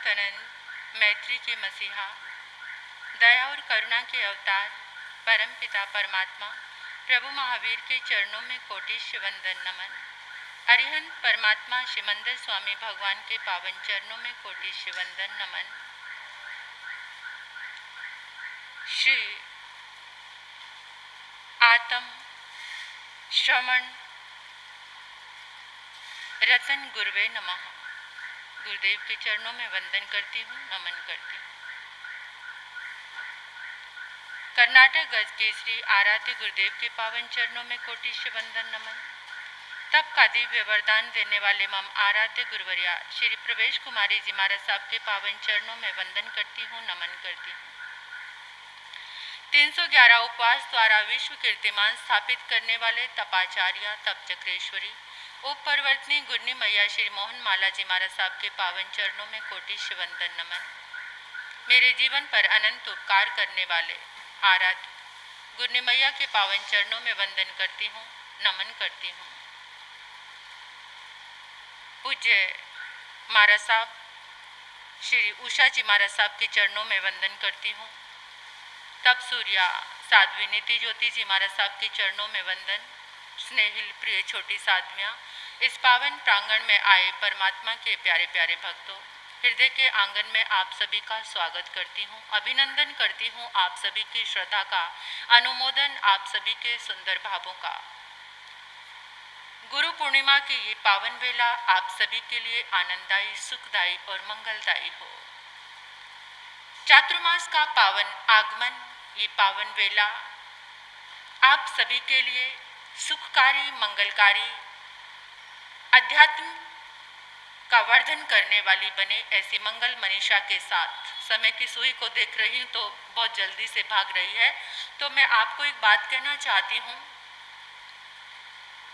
अनंत अनंत मैत्री के मसीहा, दया और करुणा के अवतार परमपिता परमात्मा प्रभु महावीर के चरणों में कोटिश वंदन नमन। अरिहंत परमात्मा शिमंदर स्वामी भगवान के पावन चरणों में कोटिश वंदन नमन। श्री आत्म श्रवण रतन गुरुवे नमः। गुरुदेव के चरणों में वंदन करती हूँ, नमन करती हूँ। कर्नाटक गज केसरी आराध्य गुरुदेव के पावन चरणों में कोटिश वंदन नमन। तब का दिव्य वरदान देने वाले मम आराध्य गुरुवरिया श्री प्रवेश कुमारी जी महाराज साहब के पावन चरणों में वंदन करती हूँ, नमन करती हूँ। 311 उपवास द्वारा विश्व कीर्तिमान स्थापित करने वाले तपाचार्य तप चक्रेश्वरी उप परिवर्तनी गुरनी मैया श्री मोहन माला जी महाराज साहब के पावन चरणों में कोटिश वंदन नमन। मेरे जीवन पर अनंत उपकार करने वाले आराध्य गुरनी मैया के पावन चरणों में वंदन करती हूँ, नमन करती हूँ। पूज्य महाराज साहब श्री उषा जी महाराज साहब के चरणों में वंदन करती हूँ। तप सूर्या साध्वी नीति ज्योति जी महाराज साहब के चरणों में वंदन। स्नेहिल प्रिय छोटी साधवियाँ, इस पावन प्रांगण में आए परमात्मा के प्यारे प्यारे भक्तों, हृदय के आंगन में आप सभी का स्वागत करती हूँ, अभिनंदन करती हूँ आप सभी की श्रद्धा का, अनुमोदन आप सभी के सुंदर भावों का। गुरु पूर्णिमा की ये पावन वेला आप सभी के लिए आनंददायी, सुखदायी और मंगलदायी हो। चातुर्मास का पावन आगमन, ये पावन वेला आप सभी के लिए सुखकारी, मंगलकारी, अध्यात्म का वर्धन करने वाली बने, ऐसी मंगल मनीषा के साथ। समय की सुई को देख रही हूँ तो बहुत जल्दी से भाग रही है, तो मैं आपको एक बात कहना चाहती हूँ।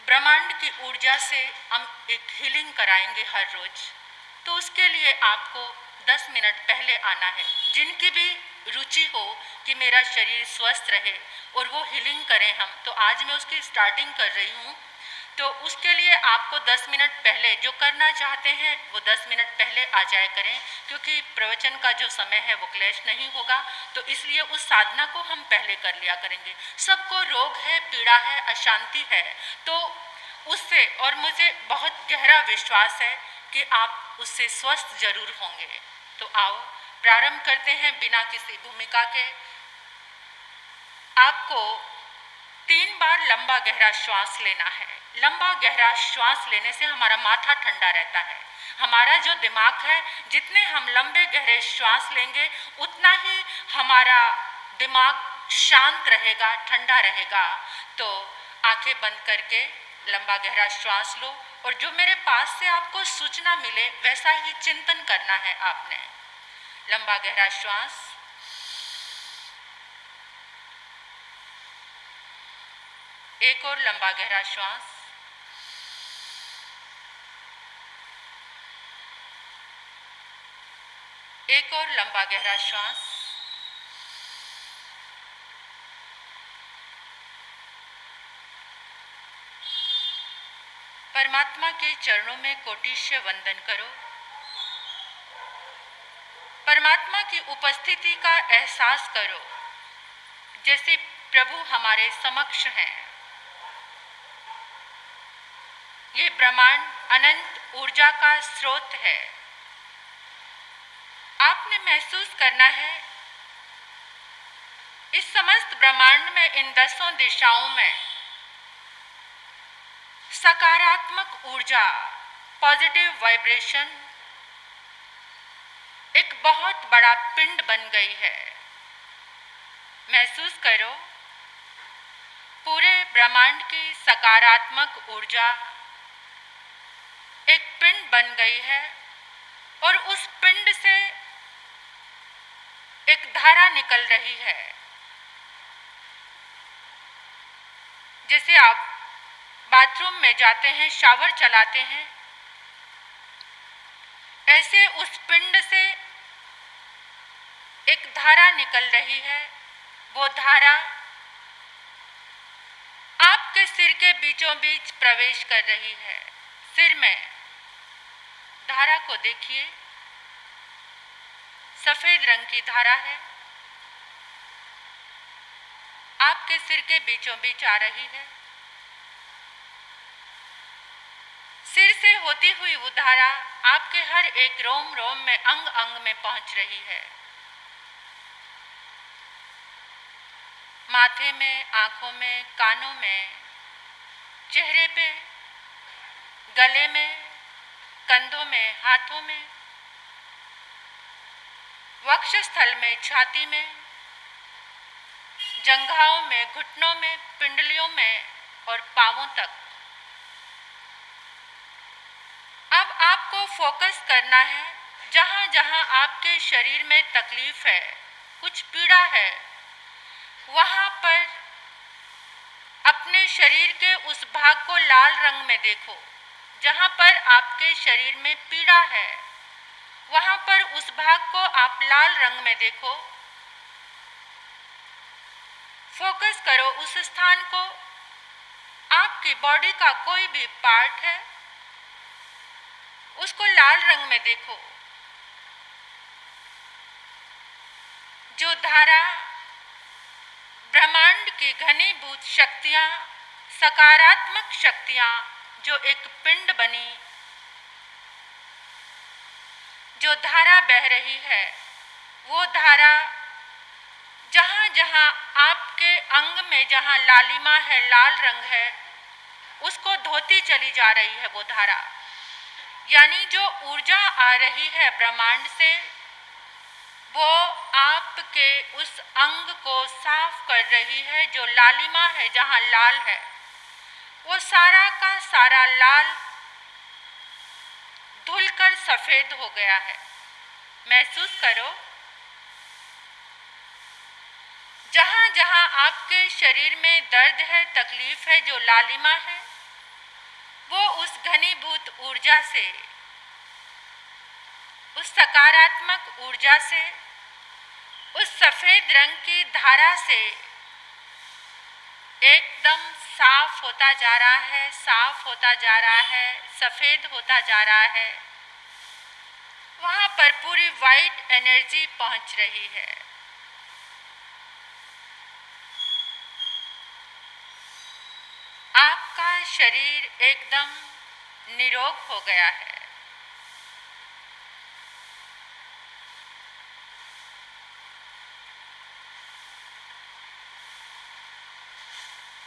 ब्रह्मांड की ऊर्जा से हम एक हीलिंग कराएंगे हर रोज, तो उसके लिए आपको 10 मिनट पहले आना है। जिनकी भी रुचि हो कि मेरा शरीर स्वस्थ रहे और वो हीलिंग करें हम, तो आज मैं उसकी स्टार्टिंग कर रही हूँ। तो उसके लिए आपको 10 मिनट पहले जो करना चाहते हैं वो 10 मिनट पहले आ जाया करें, क्योंकि प्रवचन का जो समय है वो क्लेश नहीं होगा, तो इसलिए उस साधना को हम पहले कर लिया करेंगे। सबको रोग है, पीड़ा है, अशांति है, तो उससे और मुझे बहुत गहरा विश्वास है कि आप उससे स्वस्थ जरूर होंगे। तो आओ प्रारंभ करते हैं बिना किसी भूमिका के। आपको 3 बार लंबा गहरा श्वास लेना है। लंबा गहरा श्वास लेने से हमारा माथा ठंडा रहता है। हमारा जो दिमाग है, जितने हम लंबे गहरे श्वास लेंगे उतना ही हमारा दिमाग शांत रहेगा, ठंडा रहेगा। तो आंखें बंद करके लंबा गहरा श्वास लो और जो मेरे पास से आपको सूचना मिले वैसा ही चिंतन करना है आपने। लंबा गहरा श्वास, एक और लंबा गहरा श्वास, एक और लंबा गहरा श्वास, परमात्मा के चरणों में कोटिश वंदन करो। परमात्मा की उपस्थिति का एहसास करो, जैसे प्रभु हमारे समक्ष हैं। ये ब्रह्मांड अनंत ऊर्जा का स्रोत है। आपने महसूस करना है इस समस्त ब्रह्मांड में, इन 10 दिशाओं में सकारात्मक ऊर्जा, पॉजिटिव वाइब्रेशन एक बहुत बड़ा पिंड बन गई है। महसूस करो पूरे ब्रह्मांड की सकारात्मक ऊर्जा एक पिंड बन गई है और उस पिंड से एक धारा निकल रही है। जैसे आप बाथरूम में जाते हैं, शावर चलाते हैं, ऐसे उस पिंड से एक धारा निकल रही है। वो धारा आपके सिर के बीचों बीच प्रवेश कर रही है। सिर में धारा को देखिए, सफेद रंग की धारा है, आपके सिर के बीचों बीच आ रही है। सिर से होती हुई वो धारा आपके हर एक रोम रोम में, अंग अंग में पहुंच रही है। माथे में, आंखों में, कानों में, चेहरे पे, गले में, कंधों में, हाथों में, वक्षस्थल में, छाती में, जंघाओं में, घुटनों में, पिंडलियों में और पांवों तक। अब आपको फोकस करना है जहां जहां आपके शरीर में तकलीफ है, कुछ पीड़ा है, वहां पर अपने शरीर के उस भाग को लाल रंग में देखो। जहां पर आपके शरीर में पीड़ा है, वहां पर उस भाग को आप लाल रंग में देखो। फोकस करो उस स्थान को। आपकी बॉडी का कोई भी पार्ट है, उसको लाल रंग में देखो। जो धारा, ब्रह्मांड की घनीभूत शक्तियां, सकारात्मक शक्तियां जो एक पिंड बनी, जो धारा बह रही है, वो धारा जहां जहां आपके अंग में जहां लालिमा है, लाल रंग है, उसको धोती चली जा रही है वो धारा। यानी जो ऊर्जा आ रही है ब्रह्मांड से, वो आपके उस अंग को साफ कर रही है। जो लालिमा है, जहां लाल है, वो सारा का सारा लाल धुलकर सफेद हो गया है। महसूस करो जहां जहां आपके शरीर में दर्द है, तकलीफ है, जो लालिमा है, वो उस घनीभूत ऊर्जा से, उस सकारात्मक ऊर्जा से, उस सफेद रंग की धारा से एकदम साफ होता जा रहा है, साफ होता जा रहा है, सफेद होता जा रहा है। वहां पर पूरी वाइट एनर्जी पहुंच रही है। आपका शरीर एकदम निरोग हो गया है।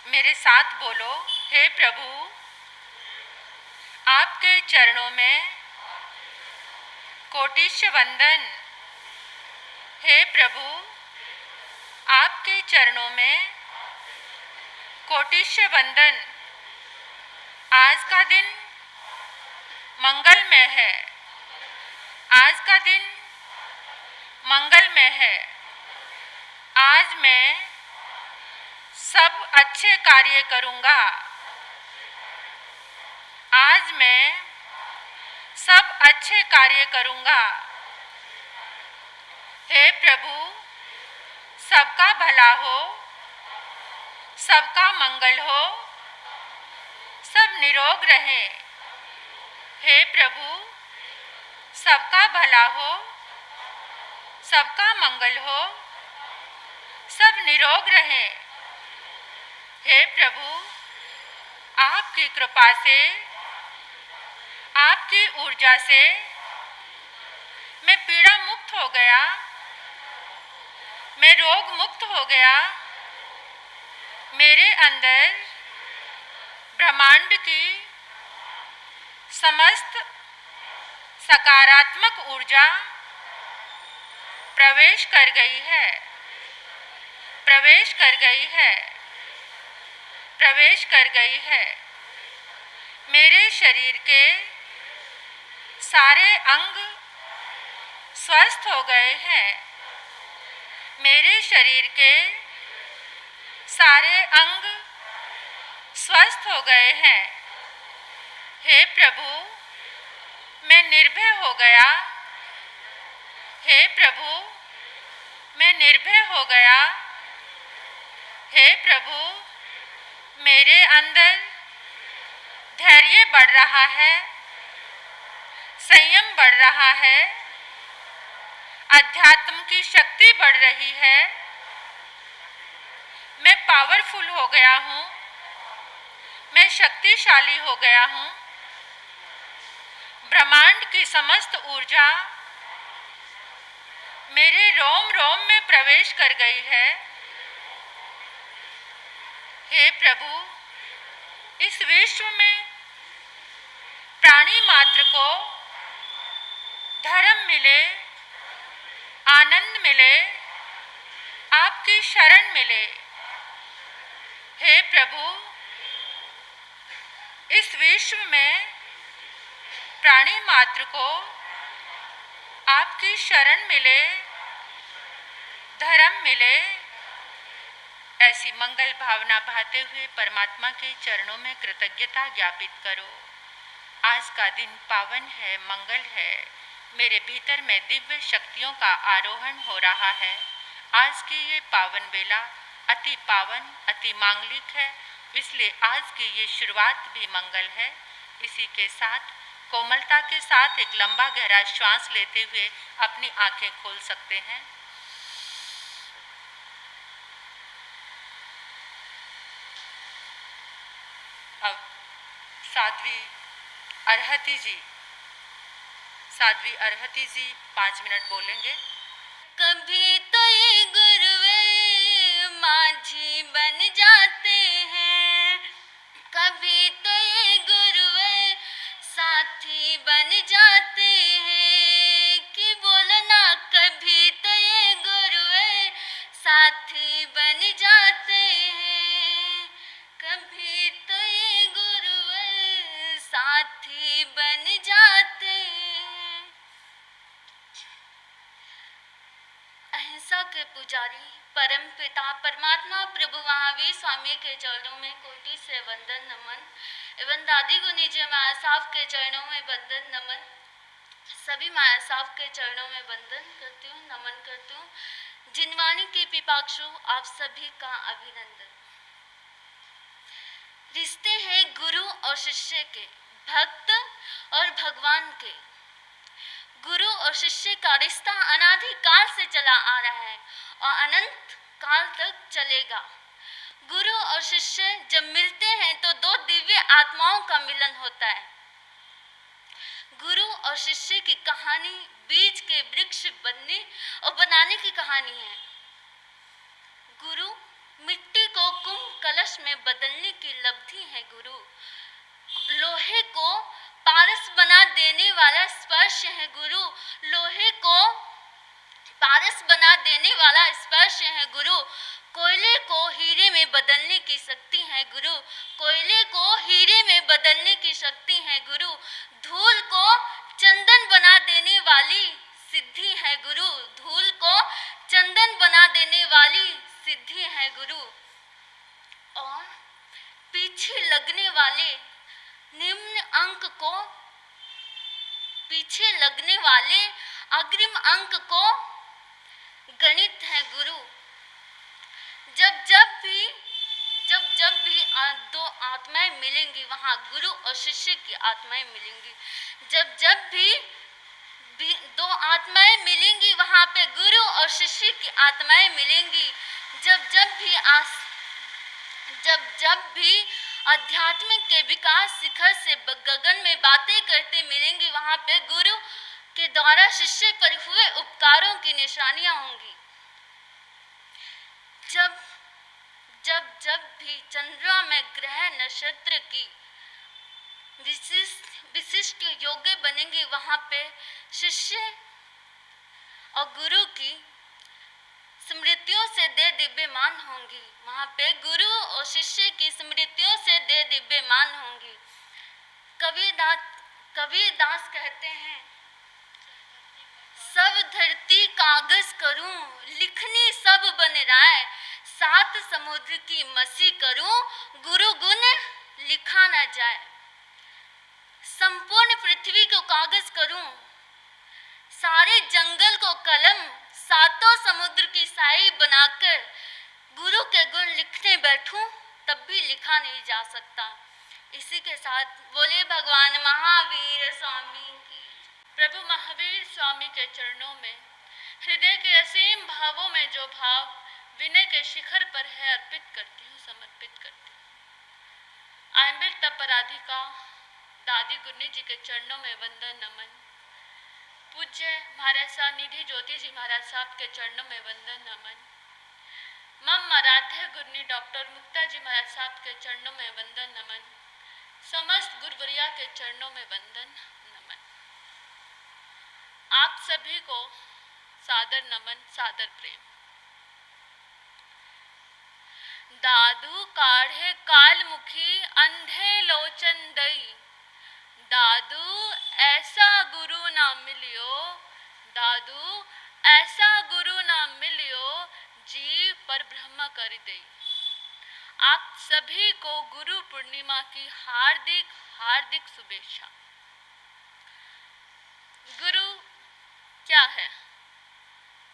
मेरे साथ बोलो, हे प्रभु, आपके चरणों में कोटिश वंदन। हे प्रभु, आपके चरणों में कोटिश वंदन। आज का दिन मंगलमय है, आज का दिन मंगलमय है। आज मैं सब अच्छे कार्य करूंगा। आज मैं सब अच्छे कार्य करूंगा। हे प्रभु, सबका भला हो, सबका मंगल हो, सब निरोग रहें। हे प्रभु, सबका भला हो, सबका मंगल हो, सब निरोग रहें। हे प्रभु, आपकी कृपा से, आपकी ऊर्जा से मैं पीड़ा मुक्त हो गया, मैं रोग मुक्त हो गया। मेरे अंदर ब्रह्मांड की समस्त सकारात्मक ऊर्जा प्रवेश कर गई है, प्रवेश कर गई है, प्रवेश कर गई है। मेरे शरीर के सारे अंग स्वस्थ हो गए हैं। मेरे शरीर के सारे अंग स्वस्थ हो गए हैं। हे प्रभु, मैं निर्भय हो गया। हे प्रभु, मैं निर्भय हो गया। हे प्रभु, मेरे अंदर धैर्य बढ़ रहा है, संयम बढ़ रहा है, अध्यात्म की शक्ति बढ़ रही है। मैं पावरफुल हो गया हूँ, मैं शक्तिशाली हो गया हूँ। ब्रह्मांड की समस्त ऊर्जा मेरे रोम रोम में प्रवेश कर गई है। हे प्रभु, इस विश्व में प्राणी मात्र को धर्म मिले, आनंद मिले, आपकी शरण मिले। हे प्रभु, इस विश्व में प्राणी मात्र को आपकी शरण मिले, धर्म मिले। ऐसी मंगल भावना भाते हुए परमात्मा के चरणों में कृतज्ञता ज्ञापित करो। आज का दिन पावन है, मंगल है। मेरे भीतर में दिव्य शक्तियों का आरोहण हो रहा है। आज की ये पावन बेला अति पावन, अति मांगलिक है, इसलिए आज की ये शुरुआत भी मंगल है। इसी के साथ कोमलता के साथ एक लंबा गहरा श्वास लेते हुए अपनी आंखें खोल सकते हैं। अब साध्वी अरहती जी 5 मिनट बोलेंगे। कभी तो ये गुरुवे माझी बन जाते हैं, कभी तो ये गुरुवे साथी बन जाते हैं। कि बोलना कभी तो ये गुरुवे साथी बन जाते हैं, कभी तो ये गुरुवे साथी बन जाते हैं। अहिंसा के पुजारी परम पिता परमात्मा प्रभु महावीर स्वामी के चरणों में कोटि से वंदन नमन एवं दादी गुनी जी माया साहब के चरणों में वंदन नमन। सभी माया साहब के चरणों में वंदन करती हूँ, नमन करती हूँ। जिनवाणी के पिपाक्षु आप सभी का अभिनंदन। रिश्ते हैं गुरु और शिष्य के, भक्त और भगवान के। गुरु और शिष्य का रिश्ता अनादि काल से चला आ रहा है और अनंत काल तक चलेगा। गुरु और शिष्य जब मिलते हैं तो दो दिव्य आत्माओं का मिलन होता है। गुरु और शिष्य की कहानी बीज के वृक्ष बनने और बनाने की कहानी है। गुरु मिट्टी को कुंभ कलश में बदलने की लब्धि है। गुरु लोहे को पारस बना देने वाला स्पर्श है। गुरु लोहे को पारस बना देने वाला स्पर्श है। गुरु कोयले को हीरे में बदलने की शक्ति है। गुरु कोयले को हीरे में बदलने की शक्ति है। गुरु धूल को चंदन बना देने वाली सिद्धि है। गुरु धूल को चंदन बना देने वाली सिद्धि है। गुरु और पीछे लगने वाले निम्न अंक को, पीछे लगने वाले अग्रिम अंक को गणित है। गुरु जब जब भी दो आत्माएं मिलेंगी वहाँ गुरु और शिष्य की आत्माएं मिलेंगी। जब भी दो आत्माएं मिलेंगी वहाँ पे गुरु और शिष्य की आत्माएं मिलेंगी। जब भी आध्यात्मिक के विकास शिखर से गगन में बातें करते मिलेंगी वहाँ पे गुरु के द्वारा शिष्य पर हुए उपकारों की निशानियां होंगी। जब भी चंद्रमा में ग्रह नक्षत्र की विशिष्ट योग्य बनेंगे वहाँ पे शिष्य और गुरु की स्मृतियों से दे दिव्यमान होंगी। वहाँ पे गुरु और शिष्य की स्मृतियों से दे दिव्यमान होंगी। कबीरदास कहते हैं, सब धरती कागज करूं लिखनी सब बन राय, सात समुद्र की मसी करूं गुरु गुण लिखा न जाए। संपूर्ण पृथ्वी को कागज करूं, सारे जंगल को कलम, सातों समुद्र की स्याही बनाकर गुरु के गुण लिखने बैठूं तब भी लिखा नहीं जा सकता। इसी के साथ बोले भगवान महावीर स्वामी की। प्रभु महावीर स्वामी के चरणों में हृदय के असीम भावों में जो भाव विनय के शिखर पर है अर्पित करती हूँ, समर्पित करती हूँ। आयम्बिल तपराधिका दादी गुरनी जी के चरणों में वंदन नमन। पूज्य महाराज साहब निधि ज्योति जी महाराज साहब के चरणों में वंदन नमन। मम आराध्य गुरनी डॉक्टर मुक्ता जी महाराज साहब के चरणों में वंदन नमन। समस्त गुरुवरिया के चरणों में वंदन नमन। आप सभी को सादर नमन, सादर प्रेम। दादू काढ़े कालमुखी अंधे लोचन दई, दादू ऐसा गुरु ना मिलियो, दादू ऐसा गुरु ना मिलियो जी पर ब्रह्म कर दई। आप सभी को गुरु पूर्णिमा की हार्दिक हार्दिक शुभेच्छा। गुरु क्या है?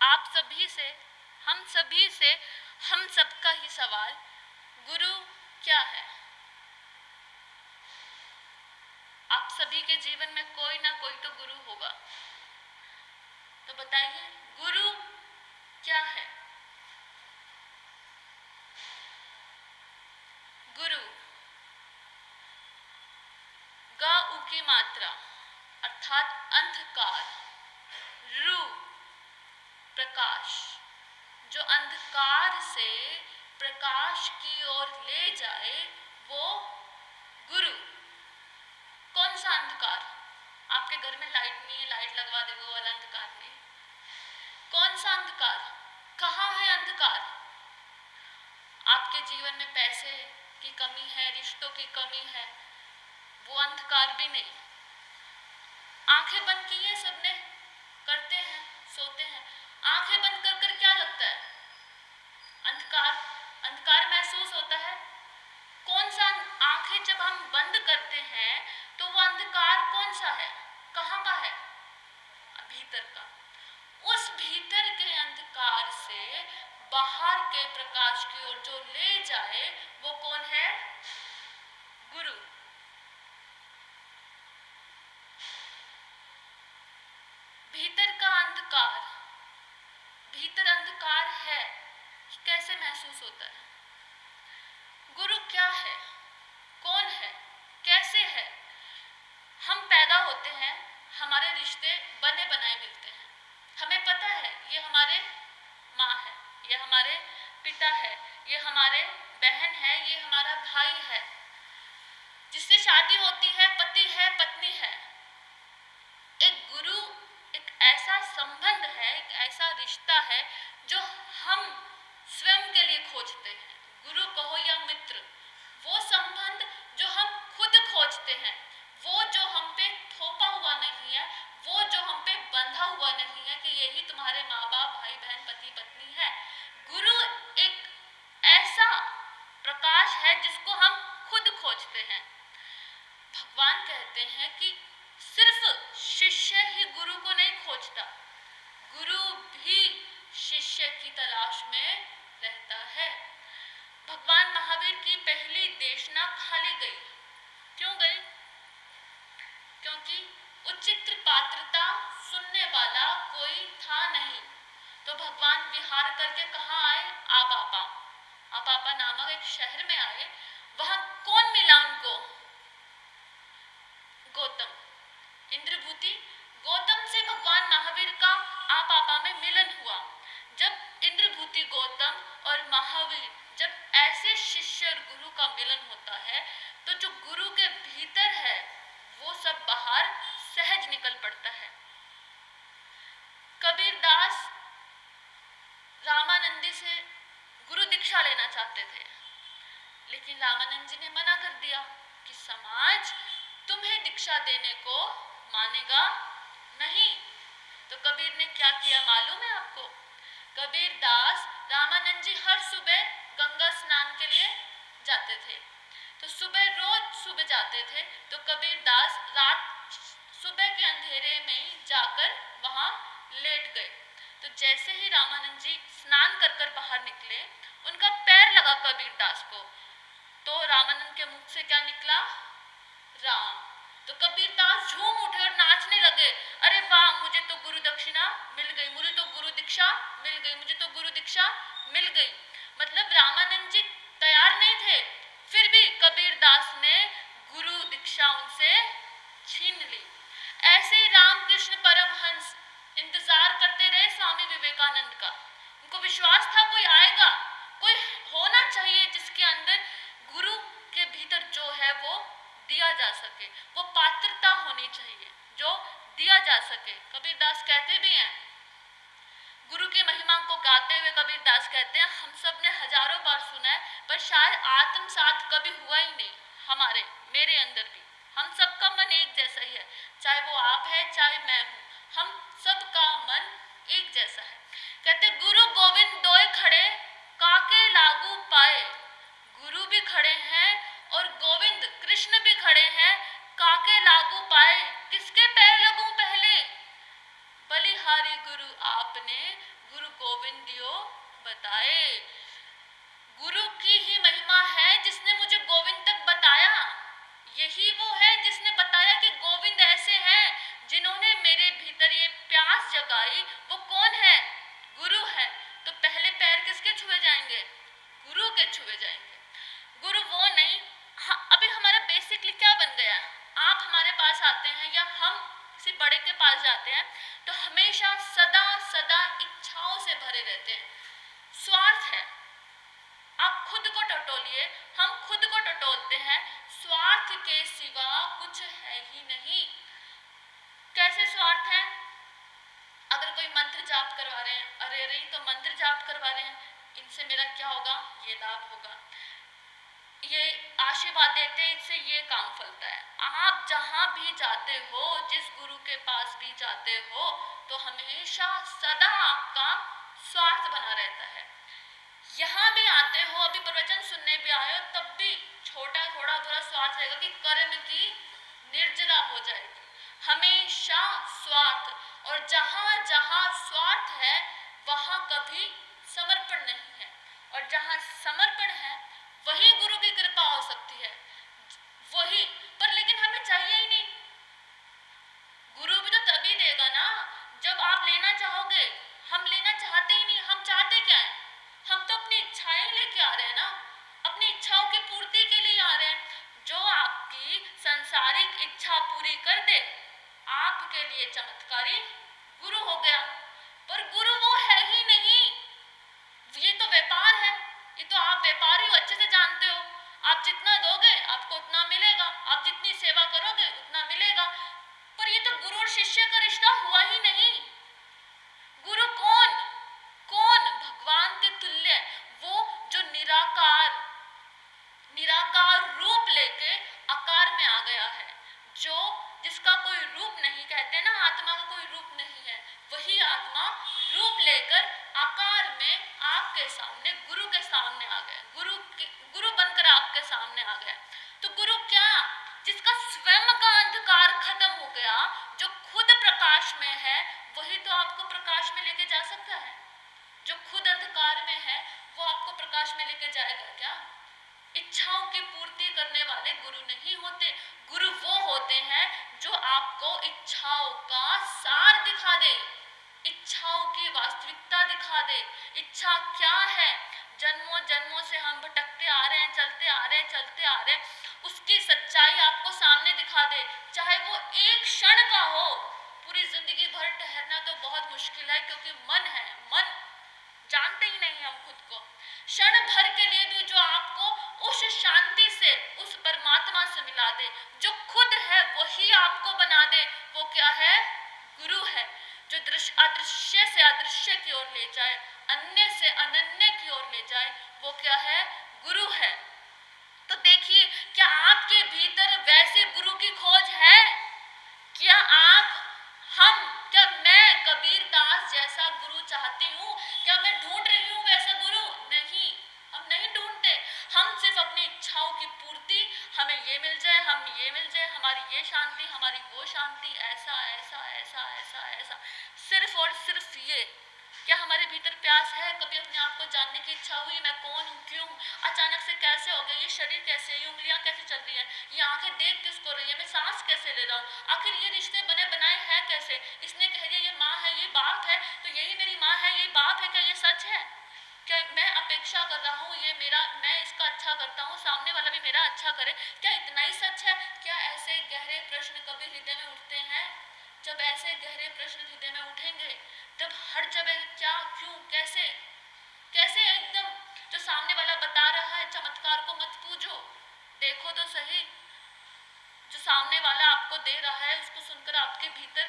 आप सभी से, हम सभी से, हम सबका ही सवाल, गुरु क्या है? आप सभी के जीवन में कोई ना कोई तो गुरु होगा, तो बताइए गुरु क्या है? गुरु ग उ की मात्रा अर्थात अंधकार, रू प्रकाश, जो अंधकार से प्रकाश की ओर ले जाए वो गुरु। कौन सा अंधकार? आपके घर में लाइट नहीं है, लाइट लगवा दे, वो वाला अंधकार नहीं। कौन सा अंधकार? कहाँ है अंधकार? आपके जीवन में पैसे की कमी है, रिश्तों की कमी है, वो अंधकार भी नहीं। आंखें बंद की है सबने, करते हैं, सोते हैं, आंखें बंद कर कर क्या लगता है? अंधकार, अंधकार महसूस होता है। कौन सा? आंखें जब हम बंद करते हैं तो वो अंधकार कौन सा है? कहाँ का है? भीतर का। उस भीतर के अंधकार से बाहर के प्रकाश की ओर जो ले जाए वो कौन है? गुरु। भीतर का अंधकार, भीतर अंधकार है, कैसे महसूस होता है? गुरु क्या है? कौन है? कैसे है? हम पैदा होते हैं, हमारे रिश्ते बने बनाए मिलते हैं, हमें पता है ये हमारे माँ है, ये हमारे पिता है, ये हमारे बहन है, ये हमारा भाई है, जिससे शादी होती है, पति है, पत्नी है। एक गुरु एक ऐसा संबंध है, एक ऐसा रिश्ता है जो हम स्वयं के लिए खोजते हैं। गुरु कहो या मित्र, वो संबंध जो हम खुद खोजते हैं, वो जो हम पे थोपा हुआ नहीं है, वो जो हम पे बंधा हुआ नहीं है कि यही तुम्हारे माँ बाप, भाई बहन, पति पत्नी है। गुरु एक ऐसा प्रकाश है जिसको हम खुद खोजते हैं। भगवान कहते हैं कि सिर्फ शिष्य ही गुरु को नहीं खोजता, गुरु भी शिष्य की तलाश में रहता है। भगवान महावीर की पहली देशना खाली गई। क्यों गई? क्योंकि उचित पात्रता सुनने वाला कोई था नहीं। तो भगवान विहार करके कहाँ आए? आपापा। आपापा नामक एक शहर में आए। वहां कौन मिला उनको? गौतम, इंद्रभूति। गौतम से भगवान महावीर का आपापा में मिलन हुआ। जब इंद्रभूति, गौतम और महावीर, जब ऐसे शिष्य और गुरु का मिलन होता है तो जो गुरु के भीतर है वो सब बाहर सहज निकल पड़ता है। कबीरदास रामानंदी से गुरु दीक्षा लेना चाहते थे, लेकिन रामानंद जी ने मना कर दिया कि समाज तुम्हें दीक्षा देने को मानेगा नहीं। तो कबीर ने क्या किया मालूम है आपको? कबीरदास, रामानंद जी हर सुबह गंगा स्नान के लिए जाते थे, तो रोज सुबह जाते थे, तो कबीरदास रात सुबह के अंधेरे में जाकर वहां लेट गए। तो जैसे ही रामानंद जी स्नान कर कर बाहर निकले, उनका पैर लगा कबीरदास को, तो रामानंद के मुख से क्या निकला? राम। तो कबीरदास झूम उठे और नाचने लगे, अरे वाह मुझे तो गुरु दक्षिणा मिल गई, मुझे तो गुरु दीक्षा मिल गई, मुझे तो गुरु दीक्षा मिल गई। मतलब रामानंद जी तैयार नहीं थे, फिर भी कबीरदास ने गुरु दीक्षा उनसे छीन ली। ऐसे ही रामकृष्ण परमहंस इंतजार करते रहे स्वामी विवेकानंद का। उनको विश्वास था कोई आएगा, कोई होना चाहिए जिसके अंदर गुरु के भीतर जो है वो दिया जा सके, वो पात्रता होनी चाहिए जो दिया जा सके। कबीरदास कहते भी हैं, गुरु की महिमा को गाते हुए कबीरदास कहते हैं, हम सब ने हजारों बार सुना है पर शायद आत्मसात कभी हुआ ही नहीं हमारे, मेरे अंदर भी। हम सबका मन एक जैसा ही है, चाहे वो आप है चाहे मैं हूँ, हम सबका मन एक जैसा है। कहते गुरु गोविंद दोए खड़े काके लागू पाए, गुरु भी खड़े हैं और गोविंद कृष्ण भी खड़े हैं, काके लागू पाए, किसके पैर लगूं पहले, बलिहारी गुरु आपने गुरु गोविंद दियो बताए। गुरु की ही महिमा है जिसने मुझे गोविंद तक बताया, यही वो है जिसने बताया कि गोविंद ऐसे हैं जिन्होंने मेरे भीतर ये प्यास जगाई। वो कौन है? गुरु है। तो पहले पैर किसके छुए जाएंगे? गुरु के छुए जाएंगे। गुरु वो नहीं, हाँ, अभी हमारा बेसिकली क्या बन गया, आप हमारे पास आते हैं या हम किसी बड़े के पास जाते हैं तो हमेशा सदा सदा इच्छाओं से भरे रहते हैं, स्वार्थ है। आप खुद को टटोलिए, हम खुद को टटोलते हैं, स्वार्थ के सिवा कुछ है ही नहीं। कैसे स्वार्थ है? अगर कोई मंत्र जाप करवा रहे हैं, अरे अरे तो मंत्र जाप करवा रहे हैं, इनसे मेरा क्या होगा, ये लाभ होगा, ये आशीर्वाद देते हैं, इससे ये काम फलता है। आप जहां भी जाते हो, जिस गुरु के पास भी जाते हो, तो हमेशा सदा आपका स्वार्थ बना रहता है। यहाँ भी आते हो, अभी प्रवचन सुनने भी आए हो, तब भी छोटा थोड़ा थोड़ा स्वार्थ रहेगा कि कर्म की निर्जरा हो जाएगी। हमेशा स्वार्थ, और जहाँ जहाँ स्वार्थ है वहाँ कभी समर्पण नहीं है, और जहाँ समर्पण है वही गुरु की कृपा हो सकती है, वही। पर लेकिन हमें चाहिए ही नहीं। गुरु भी तो तभी देगा ना जब आप लेना चाहोगे। हम लेना चाहते ही नहीं, हम चाहते क्या है? हम तो अपनी इच्छाएं लेके आ रहे हैं ना, अपनी इच्छाओं की पूर्ति के लिए आ रहे हैं। जो आपकी सांसारिक इच्छा पूरी कर दे, आपके लिए चमत्कारी गुरु हो गया। पर गुरु वो है ही नहीं, ये तो व्यापार है, ये तो आप व्यापारी हो, अच्छे से जानते हो। आप जितना दोगे आपको उतना मिलेगा, आप जितनी सेवा करोगे उतना मिलेगा। पर ये तो गुरु और शिष्य का रिश्ता हुआ ही नहीं। गुरु कौन? कौन? भगवान के तुल्य, वो जो निराकार रूप लेके आकार में आ गया है, जो जिसका कोई रूप नहीं, कहते ना आत्मा का कोई रूप नहीं है, वही आत्मा रूप लेकर आकार में आपके सामने, गुरु के सामने आ गया, गुरु बनकर आपके सामने आ गया। तो गुरु क्या? जिसका स्वयं का अंधकार खत्म हो गया, जो खुद प्रकाश में है, वही तो आपको प्रकाश में लेके जा सकता है। जो खुद अंधकार में है वो आपको प्रकाश में लेके जाएगा क्या? इच्छाओं की पूर्ति करने वाले गुरु नहीं होते। गुरु वो होते हैं जो आपको इच्छाओं का सार दिखा दे, इच्छाओं की वास्तविकता दिखा दे। इच्छा क्या है? जन्मों जन्मों से हम भटकते आ रहे हैं, चलते आ रहे हैं, चलते आ रहे हैं, उसकी सच्चाई आपको सामने दिखा दे, चाहे वो एक क्षण का हो। पूरी जिंदगी भर ठहरना तो बहुत मुश्किल है, क्योंकि मन है, मन जानते ही नहीं हम खुद को। क्षण भर के लिए भी जो आपको उस शांति से, उस परमात्मा से मिला दे, जो खुद है वही आपको बना दे, वो क्या है? गुरु है। जो अदृश्य से अदृश्य की ओर ले जाए, अन्य से अनन्य की ओर ले जाए, वो क्या है? गुरु है। तो देखिए, क्या आपके भीतर वैसे गुरु की खोज है? क्या क्या मैं कबीरदास जैसा गुरु चाहती हूँ? क्या मैं ढूंढ रही हूँ वैसा गुरु? नहीं, हम नहीं ढूंढते। हम सिर्फ अपनी इच्छाओं की पूर्ति, हमें ये मिल जाए, हम ये मिल जाए, हमारी ये शांति, हमारी वो शांति, ऐसा ऐसा ऐसा ऐसा ऐसा, सिर्फ और सिर्फ ये। क्या हमारे भीतर प्यास है? कभी अपने आप को जानने की इच्छा हुई, मैं कौन हूँ, क्यों, अचानक से कैसे हो गया, ये शरीर कैसे है, ये उंगलियां कैसे चल रही है, ये आंखें देख किसको रही है, मैं सांस कैसे ले रहा हूँ, आखिर ये रिश्ते बने बनाए हैं कैसे, इसने कह दिया बाप है तो यही मेरी माँ है, यही बाप है, क्या ये सच है? क्या मैं अपेक्षा कर रहा हूँ ये मेरा, मैं इसका अच्छा करता हूँ, सामने वाला भी मेरा अच्छा करे, क्या इतना ही सच है? क्या ऐसे गहरे प्रश्न कभी हृदय में उठते हैं? जब ऐसे गहरे प्रश्न हृदय में उठेंगे तब हर जगह क्या, क्यों, कैसे, कैसे एकदम जो सामने वाला बता रहा है चमत्कार को मत पूछो, देखो तो सही जो सामने वाला आपको दे रहा है उसको सुनकर आपके भीतर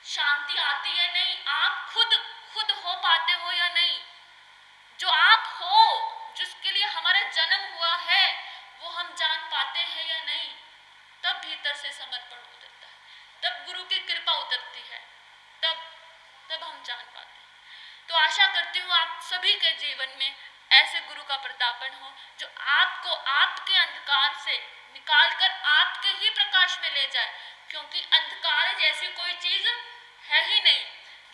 शांति आती है नहीं? आप खुद खुद हो पाते हो या नहीं? जो आप हो, जिसके लिए हमारा जन्म हुआ है, वो हम जान पाते हैं या नहीं? तब भीतर से समर्पण उतरता है, तब गुरु की कृपा उतरती है, तब तब हम जान पाते हैं। तो आशा करती हूँ आप सभी के जीवन में ऐसे गुरु का प्रतापन हो जो आपको आपके अंधकार से निकाल कर आपके ही प्रकाश में ले जाए, क्योंकि अंधकार जैसी कोई चीज है ही नहीं।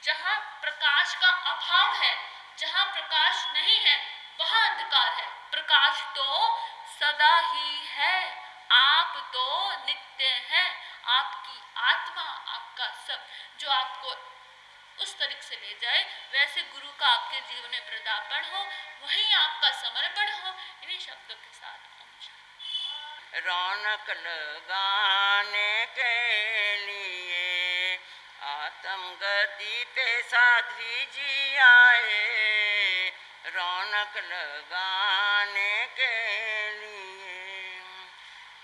जहाँ प्रकाश का अभाव है, जहाँ प्रकाश नहीं है, वहाँ अंधकार है। प्रकाश तो सदा ही है, आप तो नित्य हैं, आपकी आत्मा, आपका सब जो आपको उस तरीके से ले जाए, वैसे गुरु का आपके जीवन में प्रदापन हो, वही आपका समर्पण हो। इन्हीं शब्दों के साथ रौनक लगाने के लिए आत्म गति पे साध्वी जी आए, रौनक लगाने के लिए।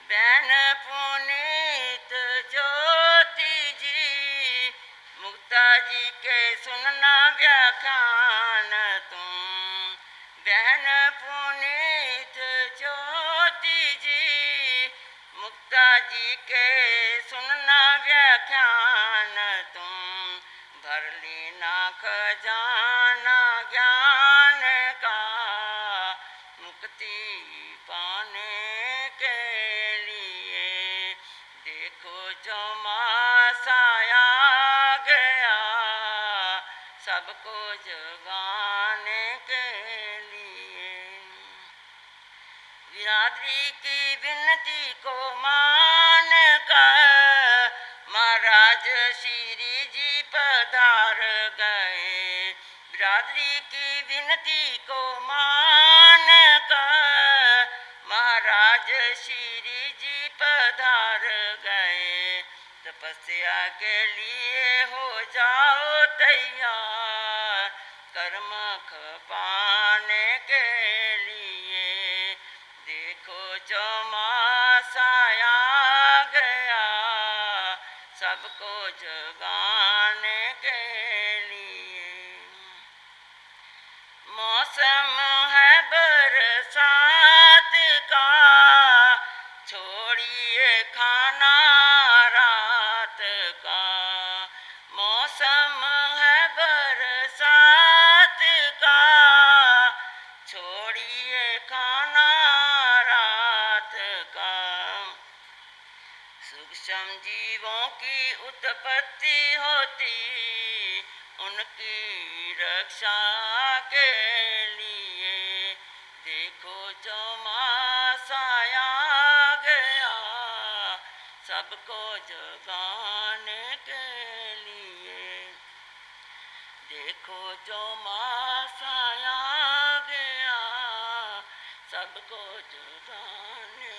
बहन पुनीत ज्योति जी, मुक्ता जी के सुनना व्याख्यान तुम। बहन पुनीत ज्योति जी, मुक्ता जी के सुनना व्याख्यान तुम। भर लेना खजाना ज्ञान का, मुक्ति पाने के लिए। देखो जो मास आया गया, सबको जगाने के लिए। बिरादरी की विनती को मान कर महाराज श्री जी पधार गए। बिरादरी की विनती को मान कर महाराज श्री जी पधार गए। तपस्या के लिए हो जाओ तैयार, कर्म पाने के लिए। देखो चौमास आया गया, सबको जगाने के लिए। मौसम है बरसात का, छोड़िए खाना रात का। मौसम है बरसात का, छोड़िए खाना रात का। सूक्ष्म जीवों की उत्पत्ति होती उनकी रक्षा के लिए। देखो चौमास आया गया, सबको जगाने के लिए। देखो चौमास आया गया, सबको जगाने